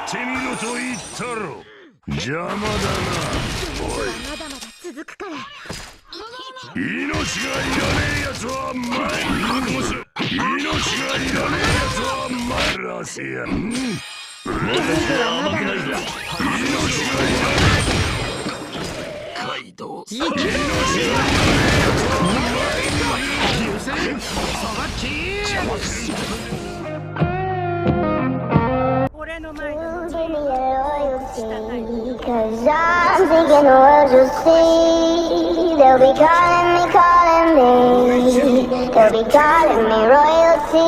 ってみろと言ったろ。邪魔だな。おい。まだまだ続くから。命がいらねえやつは命がいらねえやつは参らせや。私は負けないぞ。命がいらねえ。カイドウ。命がいらねえやつは参らせ。俺の前で Give me your loyalty, 'cause I'm thinking the world will see. They'll be calling me. They'll be calling me royalty.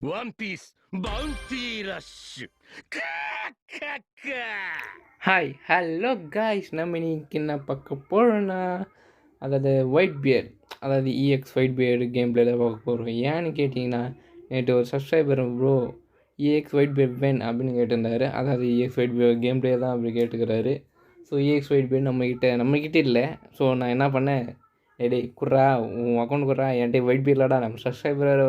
One Piece Bounty Rush. Hi hello guys, நம்ம இன்னைக்கு என்ன பார்க்க போகிறோன்னா, அதாவது white beard, அதாவது EX white beard game play தான் பார்க்க போகிறோம். ஏன்னு கேட்டிங்கன்னா, நேற்று ஒரு subscriber bro EX white beard வேன் அப்படின்னு கேட்டிருந்தாரு. அதாவது EX white beard game play தான் அப்படி கேட்டுக்கிறாரு. ஸோ இஎக்ஸ் ஒயிட் பியர்ட் நம்மக்கிட்ட இல்லை. ஸோ நான் என்ன பண்ணேன், டேய் குர்ரா உன் அக்கௌண்ட் குர்ரா, என்கிட்ட ஒயிட் பியர்ட்லடா நம்ம சப்ஸ்கிரைபர்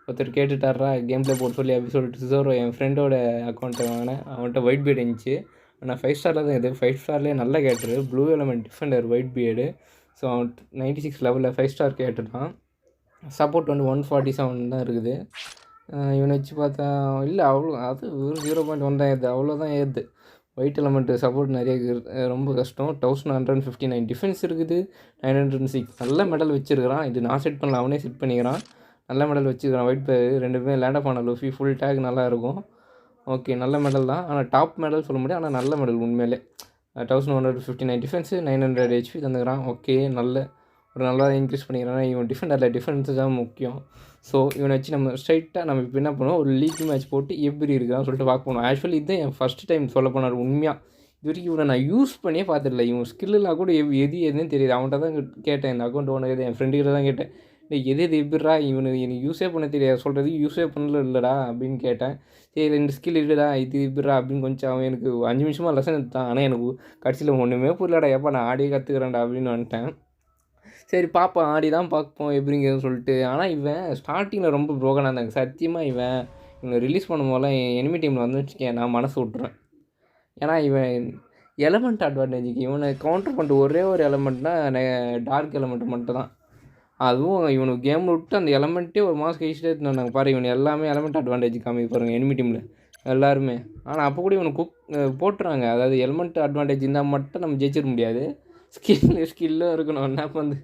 ஒருத்தர் கேட்டுட்டாரா கேம் பிளே போட்டு சொல்லி அப்படி சொல்லிட்டு ஸோ என் ஃப்ரெண்டோட அக்கௌண்ட்டை வாங்கினேன். அவன்கிட்ட ஒயிட் பியர்டு இருந்துச்சு. ஆனால் 5 ஸ்டாரில் தான் இது. 5 ஸ்டார்லேயே நல்லா கேட்டுரு. Blue element defender white beard. So அவன் 96 லெவலில் 5 ஸ்டார் கேட்டுட்டான். சப்போர்ட் வந்து 147 தான் இருக்குது. இவனை வச்சு பார்த்தா இல்லை அவ்வளோ, அது ஒரு 0.1 தான் ஏறுது, அவ்வளோதான் ஏறுது. ஒயிட் எலமெண்ட்டு சப்போர்ட் நிறைய ரொம்ப கஷ்டம். 1159 டிஃபென்ஸ் இருக்குது, 906 நல்ல மெடல் வச்சுருக்கிறான். இது நான் செட் பண்ணல, அவனே செட் பண்ணிக்கிறான். நல்ல மெடல் வச்சுக்கிறான். ஒயிட் பியர் ரெண்டுமே லேண்ட் ஆஃப் ஆன லூஃபி ஃபுல் டேக் நல்லா இருக்கும். ஓகே நல்ல மெடல் தான், ஆனால் டாப் மெடல் சொல்ல முடியாது. ஆனால் நல்ல மெடல் உண்மையிலே. 1159 டிஃபென்ஸு 900 HP தந்துக்கிறான். ஓகே நல்லா இன்க்ரீஸ் பண்ணிக்கிறான். இவன் டிஃபென்ஸு தான் முக்கியம். ஸோ இவனை வச்சு நம்ம ஸ்ட்ரைட்டாக நம்ம இப்போ என்ன பண்ணுவோம், ஒரு லீக் மேட்ச் போட்டு எப்படி இருக்கிறான்னு சொல்லிட்டு பார்க்க போனோம். ஆக்சுவலி இதுதான் என் ஃபஸ்ட் டைம் சொல்ல போனார் உண்மையாக. இது வரைக்கும் இவனை நான் யூஸ் பண்ணியே பார்த்துடல. இவன் ஸ்கில்லாம் கூட எதுன்னு தெரியுது. அவன்கிட்ட தான் கேட்டேன், இந்த அக்கௌண்ட் ஓனர் என் ஃப்ரெண்டுக்கிட்ட தான் கேட்டேன், எது எப்படிரா எனக்கு யூஸே பண்ண தெரியாது, சொல்கிறதுக்கு யூஸே பண்ணல இல்லைடா அப்படின்னு கேட்டேன். சரி 2 ஸ்கில் இருக்குடா, இது எப்படிரா அப்படின்னு கொஞ்சம் அவன் எனக்கு 5 நிமிஷமாக லெசன் எடுத்தான். ஆனால் எனக்கு கடைசியில் ஒன்றுமே புரியலடா, எப்போ நான் ஆடியே கற்றுக்கிறேன்டா அப்படின்னு வந்துட்டேன். சரி பார்ப்போம், ஆடி தான் பார்ப்போம் எப்படிங்கிறது சொல்லிட்டு. ஆனால் இவன் ஸ்டார்டிங்கில் ரொம்ப ப்ரோக்கனாக இருந்தாங்க சத்தியமாக. இவனை ரிலீஸ் பண்ணும் போதெல்லாம் எனிமி டீமில் வந்து வச்சுக்கேன் நான் மனசு விட்ருவேன். ஏன்னா இவன் எலமெண்ட் அட்வான்டேஜுக்கு இவனை கவுண்டர் பண்ணிட்டு ஒரே ஒரு எலமெண்ட்னால் டார்க் எலமெண்ட் மட்டும் தான். அதுவும் இவனுக்கு கேம் விட்டு அந்த எலமெண்ட்டே ஒரு மாதம் கழிச்சுட்டே இருந்தாங்க பாரு. இவன் எல்லாமே எலமெண்ட் அட்வான்டேஜ் காமி பாருங்கள் எனிமி டீமில் எல்லாருமே. ஆனால் அப்போ கூட இவனுக்கு போட்டுறாங்க. அதாவது எலமெண்ட் அட்வான்டேஜ் இருந்தால் மட்டும் நம்ம ஜெயிச்சிட முடியாது. ஸ்கில்லும் இருக்கணும். என்ன வந்து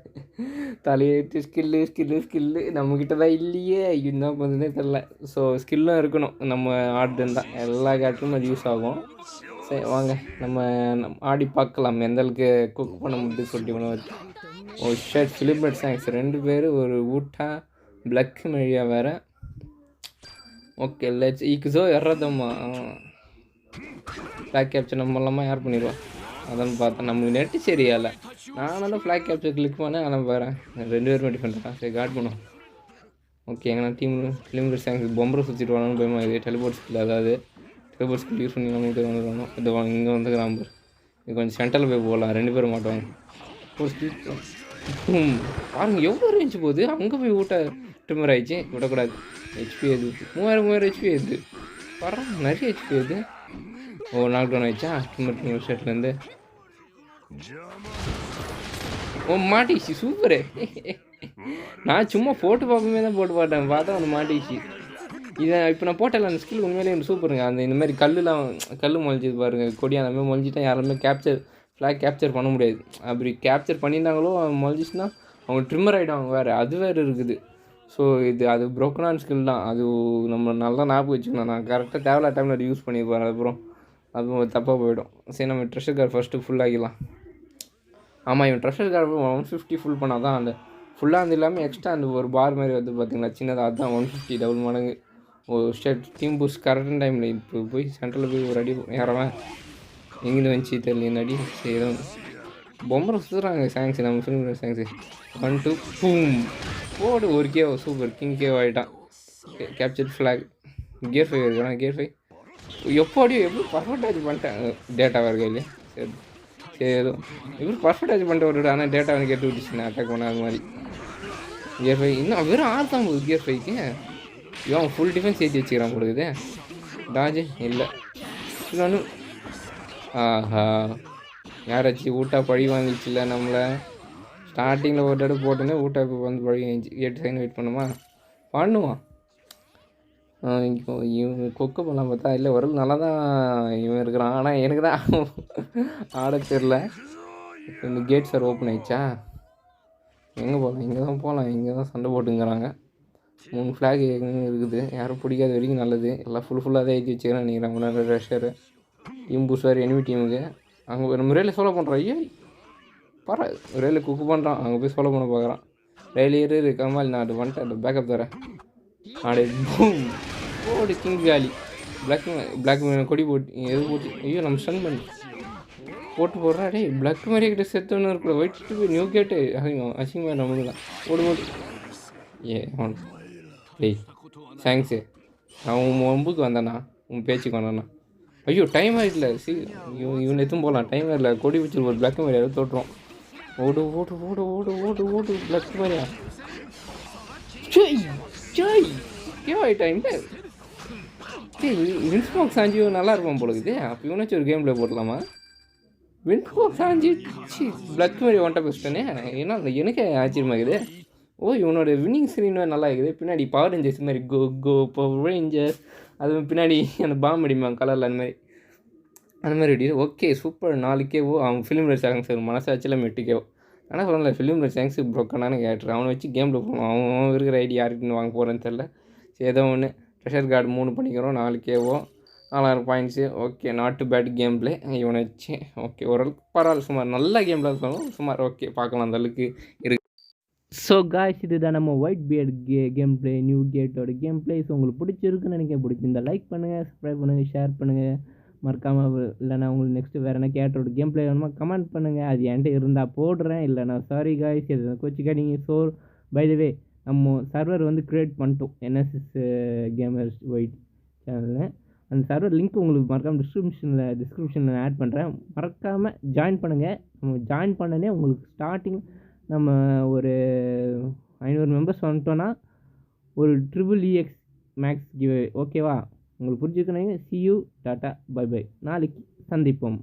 தலையேற்றி ஸ்கில்லு நம்மக்கிட்ட தான் இல்லையே, என்ன பண்ணுறதுனே தெரில. ஸோ ஸ்கில்லும் இருக்கணும். நம்ம ஆடுன்னு தான் எல்லா கேரக்டரும் அது யூஸ் ஆகும். சரி வாங்க நம்ம ஆடி பார்க்கலாம் எந்த அளவுக்கு குக் பண்ண முடியுது சொல்லிட்டு. இவனை ஓ ஷர்ட் ஃபிலிப்ரெட் சாங்ஸ் 2 பேர், ஒரு ஊட்டா பிளக் மழியா வேறு. ஓகே லெட்ஸ் ஈக்குஸோ எறதம்மா ஃப்ளாக் கேப்சர் நம்மளாமா யார் பண்ணிடுவோம் அதான் பார்த்தேன். நமக்கு நெட்டு சரியால நானும் ஃப்ளாக் கேப்சர் கிளிக் பண்ணேன். ஆனால் பாரு 2 பேருமே டிஃபெண்ட். சரி காட் பண்ணுவோம். ஓகே எங்கன்னா டீம் ஃபிலிப்ரெட் சாங்ஸ் பொம்பரை சுற்றிட்டு வரணும்னு பயமா இது. டெலிபோர்ட் ஸ்கில், அதாவது டெலிபோர்ட் ஸ்கில் யூஸ் பண்ணி நமக்கு வந்துடணும். இது இங்கே வந்து கிராம்பர் இது கொஞ்சம் சென்டரில் போய் போகலாம். 2 பேரும் மாட்டோம். ஒரு ஸ்கில் பாருங்க எவ்வளோ ரேஞ்சு போகுது. அங்கே போய் ஊட்ட ட்ரிம்மர் ஆயிடுச்சு. விடக்கூடாது. ஹெச்பி எது 3000 ஹெச்பி எது பரவாயில்ல, நிறைய ஹெச்பி எது. ஓ நாக் டவுன் ஆயிடுச்சா ட்ரிம்மர் ஷர்ட்லேருந்து. ஓ மாட்டிச்சு சூப்பரு. நான் சும்மா போட்டு பார்ப்போமே தான் போட்டு பார்த்தேன், பார்த்தா வந்து மாட்டிச்சு. இதை இப்போ நான் போட்டல அந்த ஸ்கில் உண்மையிலே எனக்கு சூப்பருங்க. அந்த இந்த மாதிரி கல் முளைச்சிது பாருங்கள், கொடி அந்த மாதிரி முளைச்சிட்டா யாருமே ஃப்ளாக் கேப்சர் பண்ண முடியாது. அப்படி கேப்சர் பண்ணியிருந்தாங்களோ முளைச்சிச்சுன்னா அவங்க ட்ரிம்மர் ஆகிடுவாங்க வேறு, அது வேறு இருக்குது. ஸோ அது ப்ரோக்கனான ஸ்கில் தான். அது நம்ம நல்லா ஞாபகம் வச்சுக்கணும். நான் கரெக்டாக தேவையில்ல டைமில் அது யூஸ் பண்ணியிருப்பேன். அதுக்கப்புறம் அதுவும் தப்பாக போயிடும். சரி நம்ம ட்ரெஷர் கார் ஃபஸ்ட்டு ஃபுல் ஆகிடலாம். ஆமாம் இவன் ட்ரெஷர் கார் 150 ஃபுல் பண்ணால் தான் அந்த ஃபுல்லாக அது இல்லாமல் எக்ஸ்ட்ரா அந்த ஒரு பார் மாதிரி வந்து பார்த்தீங்களா சின்னதாக அதுதான் 150 டபுள் மடங்கு ஒரு ஷர்ட் டீம் பூஸ்ட் கரெக்டான டைமில் இப்போ போய் சென்டரில் போய் ஒரு அடி ஏறவன் எங்கேருந்து வந்துச்சு தெரியல அடி சரி பொம்மை சுற்றுறாங்க சாங்ஸ் நம்ம ஃபிலிம் சாங்ஸு 1 2 பூம் போடு ஒரு கேவ் சூப்பர் கிங் கேவ் ஆகிட்டான் கேப்சர் ஃப்ளாக் கியர் 5 இருக்கான் கியர் 5 எப்படி பர்ஃபெக்டாக இது பண்ணிட்டேன் டேட்டாவாக இருக்கா இல்லையா சரி சரி ஏதோ எப்படி பர்ஃபெக்டாக இது பண்ணிட்டு ஒரு ஆனால் டேட்டா வந்து கேட்டு விட்டுச்சுண்ணே அட்டாக் பண்ண அது மாதிரி கியர் 5 இன்னும் வெறும் 6 தான் போகுது கியர் 5க்கு இவன் ஃபுல் டிஃபென்ஸ் ஏற்றி வச்சுக்கிறான் கொடுக்குது டாஜு இல்லை இன்னொன்று ஆஹா யாராச்சும் ஊட்டா பழி வாங்கிச்சுல நம்மளை ஸ்டார்டிங்கில் ஒரு தடவை போட்டோன்னே ஊட்டா இப்போ வந்து பழி வாங்கிச்சு 8 செகண்ட் வெயிட் பண்ணுவான் இப்போ இவன் கொக்கு பண்ணலாம் பார்த்தா இல்லை வரல் நல்லா தான் இவன் இருக்கிறான் ஆனால் எனக்கு தான் ஆட தெரில இப்போ இந்த கேட் சார் ஓப்பன் ஆயிடுச்சா எங்கே போகலாம் இங்கே தான் போகலாம் இங்கே தான் சண்டை போட்டுங்கிறாங்க 3 ஃப்ளாக் இருக்குது யாரும் பிடிக்காத வரைக்கும் நல்லது எல்லாம் ஃபுல்லாக தான் ஏற்றி வச்சுக்கிறேன் நினைக்கிறேன் முன்னாடி ரஷ்ஷரு இம்பூஸ் வேறு எனிமி டீமுக்கு அங்கே ஒரு முறையில் ஃபாலோ பண்ணுறான் ஐயோ ரயிலில் குக்கு பண்ணுறான் அங்கே போய் ஃபாலோ பண்ண பார்க்குறான் ரயில் ஏறு கமால் நான் அது வந்துட்டேன் பேக்கப் தரேன் ஆடே பூம் போடு கிங் காலி பிளாக் கொடி போட்டு எது போட்டு ஐயோ நம்ம ஸ்டன் பண்ணி போட்டு போடுறா டே பிளாக் மாதிரியே கிட்ட செத்தவனு இருக்கிற ஒயிட்டு நியூ கேட்டு அசிங்கமாக நமக்கு தான் ஓடு அவன் டேய் தேங்க்ஸு நான் உன் ஒம்புக்கு வந்தேண்ணா உன் பேச்சுக்கு வந்தேண்ணா ஐயோ டைம் ஆகிடல இவன் எத்தும் போகலாம் டைம் ஆகிடல கொடி வச்சு ஒரு பிளாக் மாதிரி ஏதாவது தோட்டுறோம் ஓடு ஓடு ஓடு ஓடு ஓடு ஓடு பிளாக் மாதிரியா டைம் வின்ஸ்பாக் சாஞ்சி நல்லா இருப்பான் போலக்குது அப்போ இவனாச்சும் ஒரு கேம் ப்ளே போடலாமா வின்ஸ்பாக் சாஞ்சி பிளாக் மாதிரி ஒன்ட்ட பெஸ்ட்டானே ஏன்னா எனக்கே ஆச்சரியமாகுது ஓ இவனோட வின்னிங் ஸ்க்ரீன் நல்லா இருக்குது பின்னாடி பவர் ரேஞ்சர்ஸ் மாதிரி கோ பவர் ரேஞ்சர்ஸ் அது பின்னாடி அந்த பாம்பு அடிப்பாங்க கலரில் அந்த மாதிரி அடி ஓகே சூப்பர் 4K அவன் ஃபிலிம் ரைட் சாங்ஸ் மனசாச்சில் மெட்டுக்கேவோ ஆனால் சொல்லலை ஃபிலிம் ரைட் சாங்ஸ் ப்ரோக்கனான கேரக்டர் அவனை வச்சு கேமில் போகணும் அவன் இருக்கிற ஐடி யாருக்குன்னு வாங்க போகிறேன்னு தெரில சரி ஏதோ ஒன்று ட்ரெஷர் கார்டு 3 பண்ணிக்கிறோம் 4K 4000 points okay not too bad game play இவனை வச்சு ஓகே ஓரளவுக்கு பரவாயில்ல சுமார் நல்ல கேம் பிளே சொல்லணும் சுமார் ஓகே பார்க்கலாம் அந்தளவுக்கு இருக்குது. ஸோ காய்ஸ் இதுதான் நம்ம white beard game play new கேட்டோட கேம் பிளே. ஸோ உங்களுக்கு பிடிச்சிருக்குன்னு நினைக்க பிடிச்சிருந்தா லைக் பண்ணுங்கள், சப்ஸ்கிரைப் பண்ணுங்கள், ஷேர் பண்ணுங்கள், மறக்காமல் இல்லைனா உங்களுக்கு நெக்ஸ்ட்டு வேறு என்ன கேட்டோட கேம் பிளே வேணுமா கமெண்ட் பண்ணுங்கள். அது என்கிட்ட இருந்தால் போடுறேன், இல்லைனா சாரி காய்ஸ் எது கோச்சிக்காதீங்க. ஸோ பை த வே நம்ம சர்வர் வந்து க்ரியேட் பண்ணிட்டோம் NSS கேமர்ஸ் ஒயிட் சேனலில். அந்த சர்வர் லிங்க் உங்களுக்கு மறக்காமல் டிஸ்கிரிப்ஷனில் ஆட் பண்ணுறேன், மறக்காமல் ஜாயின் பண்ணுங்கள். நம்ம ஜாயின் பண்ணனே உங்களுக்கு ஸ்டார்டிங் நம்ம ஒரு 500 மெம்பர்ஸ் வந்துட்டோன்னா ஒரு EX மேக்ஸ் கிவ் ஓகேவா? உங்களுக்கு புரிஞ்சுக்கணுங்க. see you டாட்டா பை பை, நாளைக்கு சந்திப்போம்.